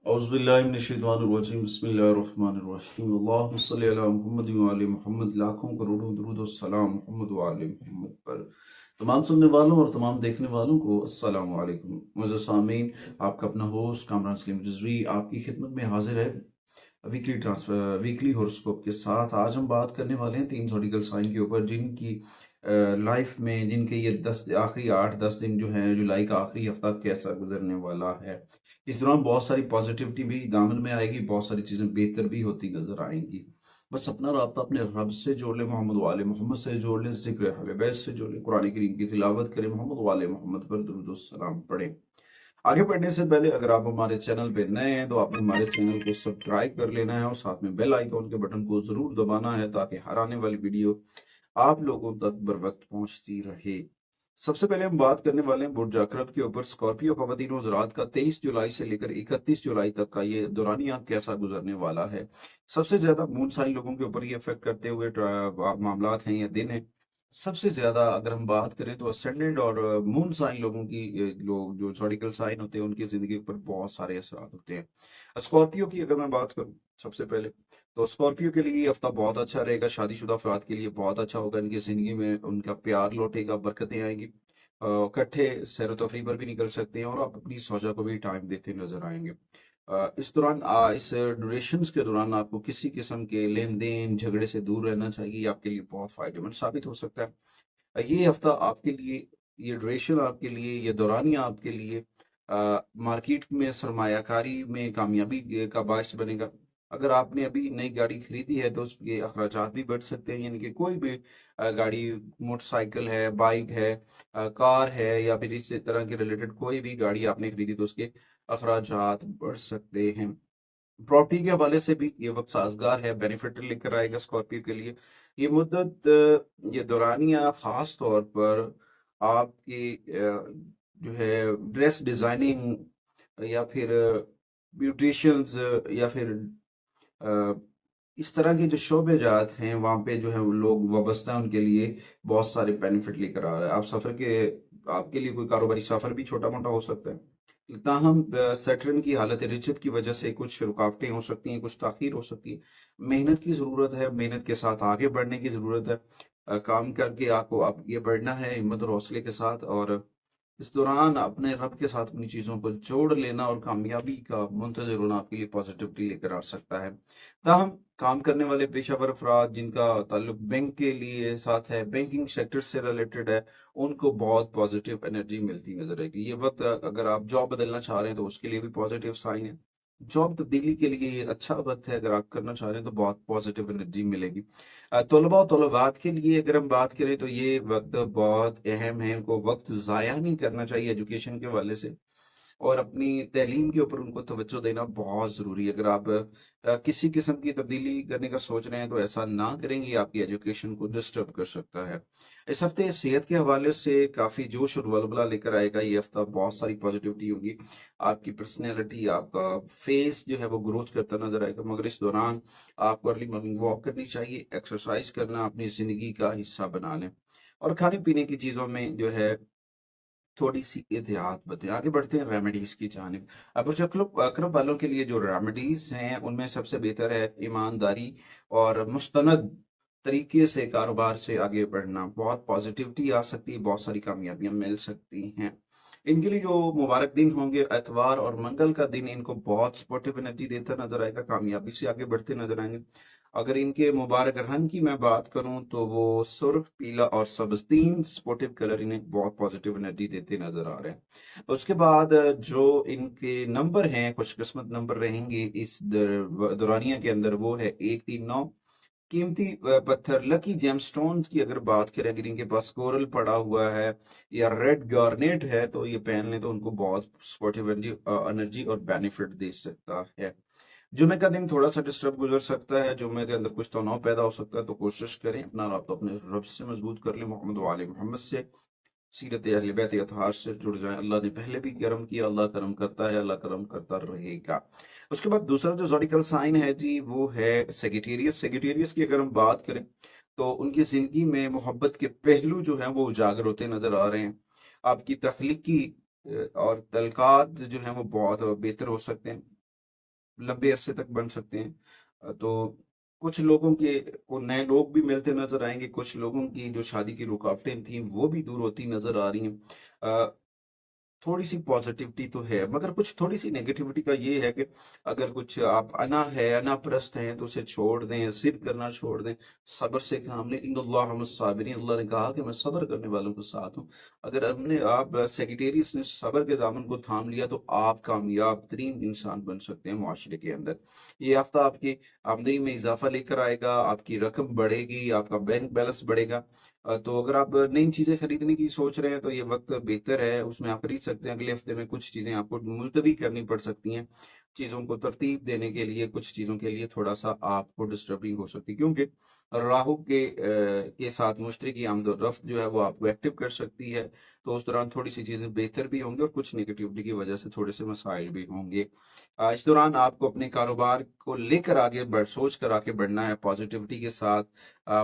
औज़ुबिल्लाहिमिनश्शैतानिर्रजीम बिस्मिल्लाहिर्रहमानिर्रहीम अल्लाहुम्मा सल्लि अला मुहम्मद व आले मोहम्मद। लाखों करोड़ों दुरूद और सलाम मोहम्मद व आले मोहम्मद पर। तमाम सुनने वालों और तमाम देखने वालों को अस्सलाम वालेकुम। मुअज़्ज़ज़ सामीन, आपका अपना होस्ट कामरान सलीम रिजवी आपकी खिदमत में हाजिर है वीकली हॉरोस्कोप के साथ। आज हम बात करने वाले हैं 3 ज़ोडिकल साइन के ऊपर, जिनकी लाइफ में जिनके ये 10 आखिरी 8-10 दिन जो है, जुलाई का आखिरी हफ्ता कैसा गुजरने वाला है। इस दौरान बहुत सारी पॉजिटिविटी भी दामन में आएगी, बहुत सारी चीज़ें बेहतर भी होती नजर आएंगी। बस अपना राब्ता अपने रब से जोड़ लें, मोहम्मद वाले मोहम्मद से जोड़ लें, जिक्र अहले बैत से जोड़ लें, कुरान करीम की तिलावत करें, मोहम्मद वाले मोहम्मद पर दुरूद और सलाम पढ़ें। आगे बढ़ने से पहले अगर आप हमारे चैनल पे नए हैं तो आपने हमारे चैनल को सब्सक्राइब कर लेना है और साथ में बेल आइकॉन के बटन को जरूर दबाना है, ताकि हर आने वाली वीडियो आप लोगों तक बर वक्त पहुंचती रहे। सबसे पहले हम बात करने वाले हैं बुर्ज अकरब के ऊपर। स्कॉर्पियो ख़वातीन रोज रात का 23 जुलाई से लेकर 31 जुलाई तक का ये दौरानिया कैसा गुजरने वाला है। सबसे ज्यादा मून साइन लोगों के ऊपर ये इफेक्ट करते हुए मामला हैं या दिन है। सबसे ज्यादा अगर हम बात करें तो असेंडेंट और मून साइन लोगों की, लोग जो zodiacal साइन होते हैं, उनकी जिंदगी पर बहुत सारे असर होते हैं। स्कॉर्पियो की अगर मैं बात करूं सबसे पहले, तो स्कॉर्पियो के लिए ये हफ्ता बहुत अच्छा रहेगा। शादीशुदा अफराद के लिए बहुत अच्छा होगा। इनकी जिंदगी में उनका प्यार लौटेगा, बरकतें आएंगी, इकट्ठे सैर तफरी पर भी निकल सकते हैं और आप अपनी सोचा को भी टाइम देते नजर आएंगे। इस दौरान इस ड्यूरेशन के दौरान आपको किसी किस्म के लेन देन झगड़े से दूर रहना चाहिए। आपके लिए बहुत फायदेमंद साबित हो सकता है ये हफ्ता आपके लिए। ये ड्यूरेशन आपके लिए, ये दौरानिया आपके लिए मार्केट में सरमायाकारी में कामयाबी का बायस बनेगा। अगर आपने अभी नई गाड़ी खरीदी है तो उसके अखराजात भी बढ़ सकते हैं, यानी कि कोई भी गाड़ी, मोटरसाइकिल है, बाइक है, कार है, या फिर इस तरह के रिलेटेड कोई भी गाड़ी आपने खरीदी तो उसके अखराजात बढ़ सकते हैं। प्रॉपर्टी के हवाले से भी ये वक्त साजगार है, बेनिफिट लेकर आएगा स्कॉर्पियो के लिए। ये मुद्दत, ये दौरानिया खास तौर पर आपकी जो है ड्रेस डिजाइनिंग या फिर ब्यूटिशियंस या फिर अ, इस तरह के जो शोबे जात हैं वहाँ पे जो है वो लोग वाबस्ता हैं, उनके लिए बहुत सारे बेनिफिट लेकर आ रहा है। आप सफर के, आपके लिए कोई कारोबारी सफर भी छोटा मोटा हो सकता है। ताहम सैटर्न की हालत रिचत की वजह से कुछ रुकावटें हो सकती हैं, कुछ ताखीर हो सकती है। मेहनत की जरूरत है, मेहनत के साथ आगे बढ़ने की जरूरत है। काम करके आपको आप ये बढ़ना है हिम्मत और हौसले के साथ, और इस दौरान अपने रब के साथ अपनी चीजों को जोड़ लेना और कामयाबी का मुंतजर होना आपके लिए पॉजिटिविटी लेकर आ सकता है। ताहम काम करने वाले पेशावर अफराद जिनका ताल्लुक बैंक के लिए साथ है, बैंकिंग सेक्टर से रिलेटेड है, उनको बहुत पॉजिटिव एनर्जी मिलती नजर आएगी। ये वक्त अगर आप जॉब बदलना चाह रहे हैं तो उसके लिए भी पॉजिटिव साइन है। जॉब तब्दीली के लिए ये अच्छा वक्त है। अगर आप करना चाह रहे हैं तो बहुत पॉजिटिव एनर्जी मिलेगी। तलबा और तलबात के लिए अगर हम बात करें तो ये वक्त बहुत अहम है। उनको वक्त ज़ाया नहीं करना चाहिए एजुकेशन के हवाले से, और अपनी तैलीम के ऊपर उनको तवज्जो देना बहुत ज़रूरी है। अगर आप किसी किस्म की तब्दीली करने का सोच रहे हैं तो ऐसा ना करेंगे, आपकी एजुकेशन को डिस्टर्ब कर सकता है। इस हफ्ते सेहत के हवाले से काफ़ी जोश और वलबला लेकर आएगा ये हफ्ता। बहुत सारी पॉजिटिविटी होगी। आपकी पर्सनैलिटी, आपका फेस जो है वो ग्रोथ करता नजर आएगा। मगर इस दौरान आपको अर्ली मॉर्निंग वॉक करनी चाहिए, एक्सरसाइज करना अपनी ज़िंदगी का हिस्सा बना लें, और खाने पीने की चीज़ों में जो है थोड़ी सी एहतियात बरतें। आगे बढ़ते हैं रेमेडीज की जानिब। अब उस अकरब अकरब वालों के लिए जो रेमेडीज हैं उनमें सबसे बेहतर है ईमानदारी और मुस्तनद तरीके से कारोबार से आगे बढ़ना। बहुत पॉजिटिविटी आ सकती है, बहुत सारी कामयाबियां मिल सकती हैं। इनके लिए जो मुबारक दिन होंगे, एतवार और मंगल का दिन इनको बहुत सपोर्टिव एनर्जी देता नजर आएगा, कामयाबी से आगे बढ़ते नजर आएंगे। अगर इनके मुबारक रंग की मैं बात करूं तो वो सुर्ख, पीला और सब्ज, तीन स्पोर्टिव कलर इन्हें बहुत पॉजिटिव एनर्जी देते नजर आ रहे हैं। उसके बाद जो इनके नंबर हैं, खुशकिस्मत नंबर रहेंगे इस दौरानिया के अंदर, वो है 139। कीमती पत्थर लकी जेमस्टोन्स की अगर बात करें, अगर इनके पास कोरल पड़ा हुआ है या रेड गार्नेट है तो ये पहन लें तो उनको बहुत स्पोर्टिव एनर्जी और बेनिफिट दे सकता है। जुमे का दिन थोड़ा सा डिस्टर्ब गुजर सकता है, जुमे के अंदर कुछ तनाव पैदा हो सकता है, तो कोशिश करें अपना राब्ता अपने रब से मजबूत कर लें, मोहम्मद वाले मोहम्मद से, सीरत अहले बैत अतहार से जुड़ जाएं। अल्लाह ने पहले भी करम किया, अल्लाह करम करता है, अल्लाह करम करता रहेगा। उसके बाद दूसरा जो ज़ोडिकल साइन है जी, वो है सेगिटेरियस। सेगिटेरियस की अगर हम बात करें तो उनकी जिंदगी में मोहब्बत के पहलू जो हैं वो उजागर होते नजर आ रहे हैं। आपकी तख्लीकी और तलकात जो है वो बहुत बेहतर हो सकते हैं। लंबे अरसे तक बन सकते हैं। तो कुछ लोगों के को नए लोग भी मिलते नजर आएंगे, कुछ लोगों की जो शादी की रुकावटें थी वो भी दूर होती नजर आ रही हैं। थोड़ी सी पॉजिटिविटी तो है, मगर कुछ थोड़ी सी नेगेटिविटी का ये है कि अगर कुछ आप अनाप्रस्त हैं तो उसे छोड़ दें, जिद करना छोड़ दें, सब्र से काम लें। इन्नल्लाह मस्साबिरीन, अल्लाह ने कहा कि मैं सब्र करने वालों के साथ हूँ। अगर आप सेक्रेटेरियस ने सब्र के दामन को थाम लिया तो आप कामयाब तरीन इंसान बन सकते हैं माशरे के अंदर। ये हफ्ता आपकी आमदनी में इजाफा लेकर आएगा, आपकी रकम बढ़ेगी, आपका बैंक बैलेंस बढ़ेगा। तो अगर आप नई चीजें खरीदने की सोच रहे हैं तो ये वक्त बेहतर है, उसमें आप खरीद सकते हैं। अगले हफ्ते में कुछ चीजें आपको मुलतवी करनी पड़ सकती हैं, चीजों को तरतीब देने के लिए, कुछ चीजों के लिए थोड़ा सा आपको डिस्टर्बिंग हो सकती है, क्योंकि राहु के साथ मुश्तरी की आमदोरफ्त जो है वो आपको एक्टिव कर सकती है। तो उस दौरान थोड़ी सी चीजें बेहतर भी होंगी और कुछ नेगेटिविटी की वजह से थोड़े से मसाइल भी होंगे। इस दौरान आपको अपने कारोबार को लेकर सोच कर आगे बढ़ना है पॉजिटिविटी के साथ।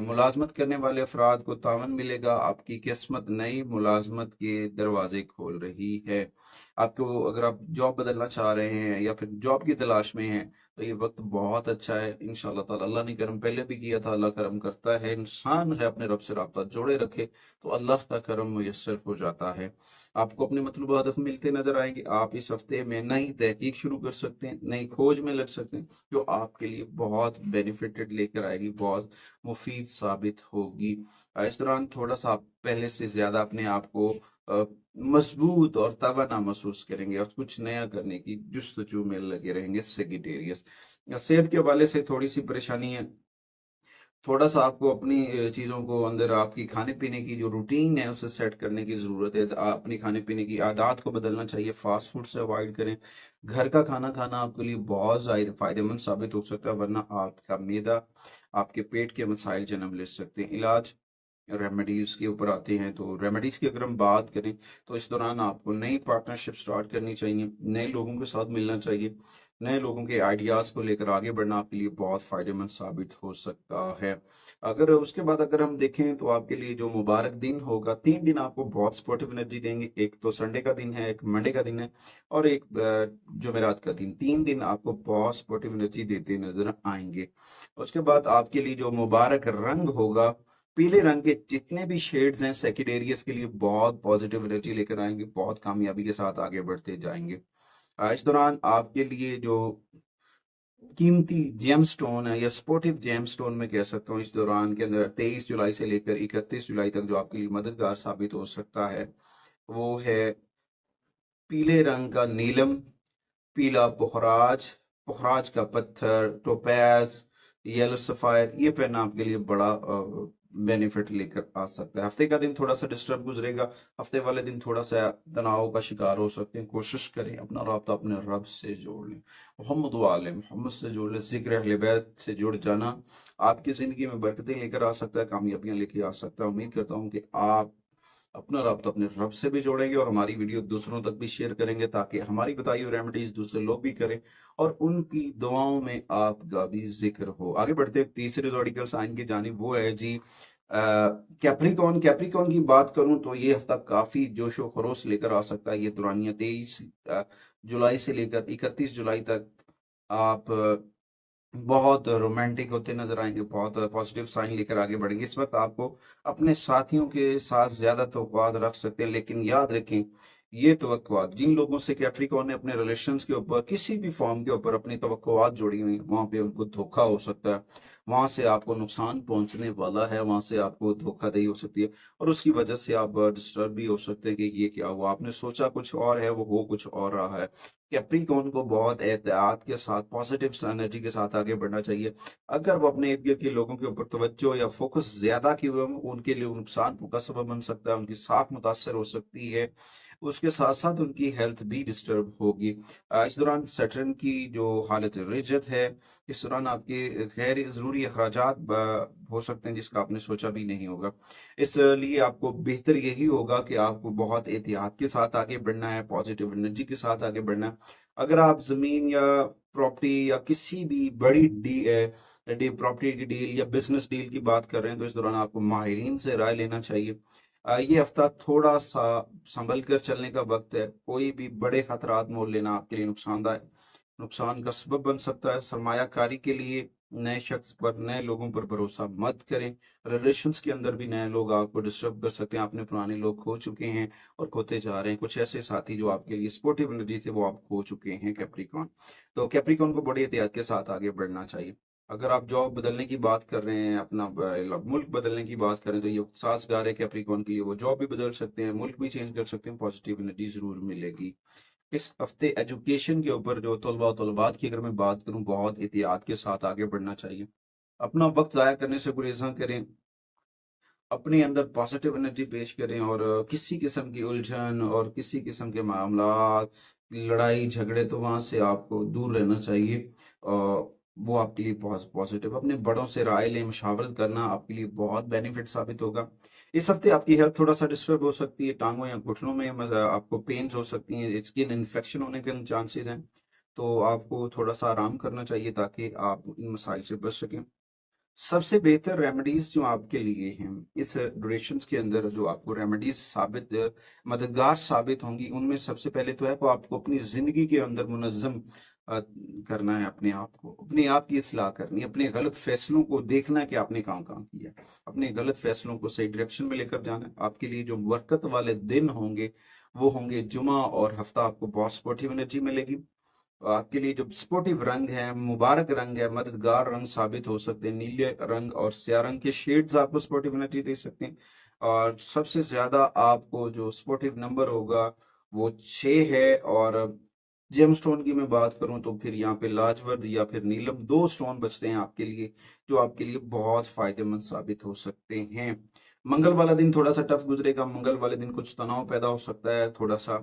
मुलाजमत करने वाले अफराद को तावन मिलेगा, आपकी किस्मत नई मुलाजमत के दरवाजे खोल रही है। आपको अगर आप जॉब बदलना चाह रहे हैं या फिर जॉब की तलाश में हैं तो ये वक्त बहुत अच्छा है इंशाल्लाह ताला। अल्लाह ने करम पहले भी किया था, अल्लाह करम करता है। इंसान है अपने रब से राब्ता जोड़े रखे तो अल्लाह का करम मुयस्सर हो जाता है। आपको अपने मतलूबा हदफ मिलते नजर आएंगे। आप इस हफ्ते में नई तहकीक शुरू कर सकते हैं, नई खोज में लग सकते हैं, जो आपके लिए बहुत बेनिफिटेड लेकर आएगी, बहुत मुफीद साबित होगी। इस दौरान थोड़ा सा आप पहले से ज्यादा अपने आप को मजबूत और तवाना महसूस करेंगे और कुछ नया करने की जुस्तजू में लगे रहेंगे सेक्रेटेरियस। सेहत के हवाले से थोड़ी सी परेशानी है, थोड़ा सा आपको अपनी चीजों को अंदर आपकी खाने पीने की जो रूटीन है उसे सेट करने की जरूरत है। अपनी खाने पीने की आदत को बदलना चाहिए, फास्ट फूड से अवॉइड करें। घर का खाना खाना आपके लिए बहुत ज्यादा फायदेमंद साबित हो सकता है, वरना आपका मैदा आपके पेट के मसाइल जन्म ले सकते हैं। इलाज रेमेडीज के ऊपर आते हैं, तो रेमेडीज की अगर हम बात करें तो इस दौरान आपको नई पार्टनरशिप स्टार्ट करनी चाहिए, नए लोगों के साथ मिलना चाहिए, नए लोगों के आइडियाज को लेकर आगे बढ़ना आपके लिए बहुत फायदेमंद साबित हो सकता है। अगर उसके बाद अगर हम देखें तो आपके लिए जो मुबारक दिन होगा, 3 दिन आपको बहुत सपोर्टिव एनर्जी देंगे। एक तो संडे का दिन है, एक मंडे का दिन है और एक जुमेरात का दिन। 3 दिन आपको बहुत सपोर्टिव एनर्जी देते नजर आएंगे। उसके बाद आपके लिए जो मुबारक रंग होगा, पीले रंग के जितने भी शेड्स हैं सेक्रेटेरियस के लिए बहुत पॉजिटिव एनर्जी लेकर आएंगे, बहुत कामयाबी के साथ आगे बढ़ते जाएंगे। इस दौरान आपके लिए जो कीमती जेम स्टोन है या स्पोर्टिव जेम स्टोन में कह सकता हूँ, इस दौरान के अंदर 23 जुलाई से लेकर 31 जुलाई तक जो आपके लिए मददगार साबित हो सकता है वो है पीले रंग का नीलम, पीला पुखराज, पुखराज का पत्थर, टोपैज, येलो सफायर। ये पेन आपके लिए बड़ा बेनिफिट लेकर आ सकता है। हफ्ते का दिन थोड़ा सा डिस्टर्ब गुजरेगा, हफ्ते वाले दिन थोड़ा सा तनाव का शिकार हो सकते हैं। कोशिश करें अपना राब्ता अपने रब से जोड़ लें, मोहम्मद वाले मोहम्मद से जोड़ लें। जिक्र अहले बैत से जुड़ जाना आपकी जिंदगी में बरकतें लेकर आ सकता है, कामयाबियां लेकर आ सकता है। उम्मीद करता हूँ कि आप अपना राब्ता अपने रब से भी जोड़ेंगे और हमारी वीडियो दूसरों तक भी शेयर करेंगे, ताकि हमारी बताई हुई रेमेडीज दूसरे लोग भी करें और उनकी दुआओं में आपका भी जिक्र हो। आगे बढ़ते हैं तीसरे ज़ोडिकल साइन की जानिब, वो है जी कैप्रिकॉन। कैप्रिकॉन की बात करूं तो ये हफ्ता काफी जोशो खरोश लेकर आ सकता है। ये दुरानिया 23 जुलाई से लेकर 31 जुलाई तक आप बहुत रोमांटिक होते नजर आएंगे, बहुत पॉजिटिव साइन लेकर आगे बढ़ेंगे। इस वक्त आपको अपने साथियों के साथ ज्यादा तवक्कुआत रख सकते हैं, लेकिन याद रखें ये तवक्कुआत जिन लोगों से कैप्रिकॉर्न ने अपने रिलेशंस के ऊपर किसी भी फॉर्म के ऊपर अपनी तवक्कुआत जोड़ी हुई, वहां पे उनको धोखा हो सकता है, वहां से आपको नुकसान पहुंचने वाला है, वहां से आपको धोखाधड़ी हो सकती है और उसकी वजह से आप डिस्टर्ब भी हो सकते हैं कि ये क्या हुआ, आपने सोचा कुछ और है, वो हो कुछ और रहा है। कैप्रिकॉर्न को बहुत एहतियात के साथ पॉजिटिव एनर्जी के साथ आगे बढ़ना चाहिए। अगर वो अपने इर्द गिर्द के लोगों के ऊपर तवज्जो या फोकस ज्यादा किए हुए उनके लिए नुकसान का सबब बन सकता है, उनकी साख मुतासर हो सकती है, उसके साथ साथ उनकी हेल्थ भी डिस्टर्ब होगी। इस दौरान सैटर्न की जो हालत रिजत है, इस दौरान आपके गैर जरूरी अखराजात हो सकते हैं जिसका आपने सोचा भी नहीं होगा। इसलिए आपको बेहतर यही होगा कि आपको बहुत एहतियात के साथ आगे बढ़ना है, पॉजिटिव एनर्जी के साथ आगे बढ़ना है। अगर आप जमीन या प्रॉपर्टी या किसी भी बड़ी प्रॉपर्टी की डील या बिजनेस डील की बात कर रहे हैं तो इस दौरान आपको माहिरीन से राय लेना चाहिए। ये हफ्ता थोड़ा सा संभल कर चलने का वक्त है, कोई भी बड़े खतरात मोल लेना आपके लिए नुकसानदायक नुकसान का सबब बन सकता है। सरमायाकारी के लिए नए शख्स पर, नए लोगों पर भरोसा मत करें। रिलेशंस के अंदर भी नए लोग आपको डिस्टर्ब कर सकते हैं। आपने पुराने लोग खो चुके हैं और खोते जा रहे हैं। कुछ ऐसे साथी जो आपके लिए सपोर्टिव एनर्जी थे वो आप खो चुके हैं कैप्रिकॉन। तो कैप्रिकॉन को बड़ी एहतियात के साथ आगे बढ़ना चाहिए। अगर आप जॉब बदलने की बात कर रहे हैं, अपना मुल्क बदलने की बात करें, तो ये साजगार है कैप्रिकॉन के लिए। वो जॉब भी बदल सकते हैं, मुल्क भी चेंज कर सकते हैं, पॉजिटिव एनर्जी जरूर मिलेगी। इस हफ्ते एजुकेशन के ऊपर जो तलबात की अगर मैं बात करूं, बहुत एहतियात के साथ आगे बढ़ना चाहिए। अपना वक्त जाया करने से गुरेज करें, अपने अंदर पॉजिटिव एनर्जी पेश करें और किसी किस्म की उलझन और किसी किस्म के मामला, लड़ाई झगड़े, तो वहां से आपको दूर रहना चाहिए। वो आपके लिए बहुत पॉजिटिव। अपने बड़ों से राय लें, मशावरत करना आपके लिए बहुत बेनिफिट साबित होगा। इस हफ्ते आपकी हेल्थ थोड़ा सा डिस्टर्ब हो सकती है, टांगों या घुटनों में आपको पेन्स हो सकती हैं, स्किन इन्फेक्शन होने के चांसेस हैं। तो आपको थोड़ा सा आराम करना चाहिए ताकि आप इन मसाइल से बच सकें। सबसे बेहतर रेमेडीज जो आपके लिए हैं इस ड्यूरेशन के अंदर, जो आपको रेमेडीज मददगार साबित होंगी, उनमें सबसे पहले तो है वो आपको अपनी जिंदगी के अंदर मुनज्जम करना है। अपने आप को, अपने आप की इस्लाह करनी है। अपने गलत फैसलों को देखना है कि आपने काम काम किया। अपने गलत फैसलों को सही डायरेक्शन में लेकर जाना है। आपके लिए जो बरकत वाले दिन होंगे वो होंगे जुमा और हफ्ता। आपको बहुत सपोर्टिव एनर्जी मिलेगी। आपके लिए जो स्पोर्टिव रंग है, मुबारक रंग है, मददगार रंग साबित हो सकते हैं। नीले रंग और स्याह रंग के शेड्स आपको स्पोर्टिव एनर्जी दे सकते हैं। और सबसे ज्यादा आपको जो स्पोर्टिव नंबर होगा वो 6 है। और जेम स्टोन की मैं बात करूं तो फिर यहाँ पे लाजवर्द या फिर नीलम, 2 स्टोन बचते हैं आपके लिए, जो आपके लिए बहुत फायदेमंद साबित हो सकते हैं। मंगल वाला दिन थोड़ा सा टफ गुजरेगा। मंगल वाले दिन कुछ तनाव पैदा हो सकता है, थोड़ा सा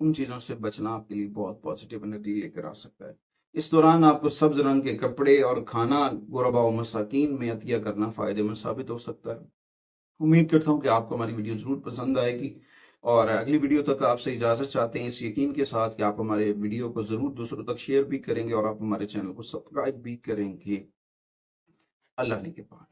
उन चीजों से बचना आपके लिए बहुत पॉजिटिव एनर्जी लेकर आ सकता है। इस दौरान आपको सब्ज रंग के कपड़े और खाना गुरबा और मसाकीन में अतिया करना फायदेमंद साबित हो सकता है। उम्मीद करता हूँ कि आपको हमारी वीडियो जरूर पसंद आएगी और अगली वीडियो तक आपसे इजाजत चाहते हैं, इस यकीन के साथ कि आप हमारे वीडियो को जरूर दूसरों तक शेयर भी करेंगे और आप हमारे चैनल को सब्सक्राइब भी करेंगे। अल्लाह ने के पास।